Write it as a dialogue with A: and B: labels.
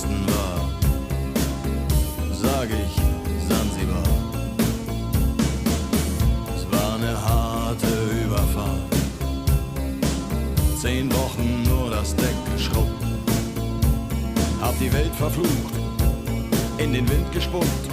A: Westen war, sag ich Sansibar. Es war eine harte Überfahrt, 10 Wochen nur das Deck geschrubbt, hab die Welt verflucht, in den Wind gespuckt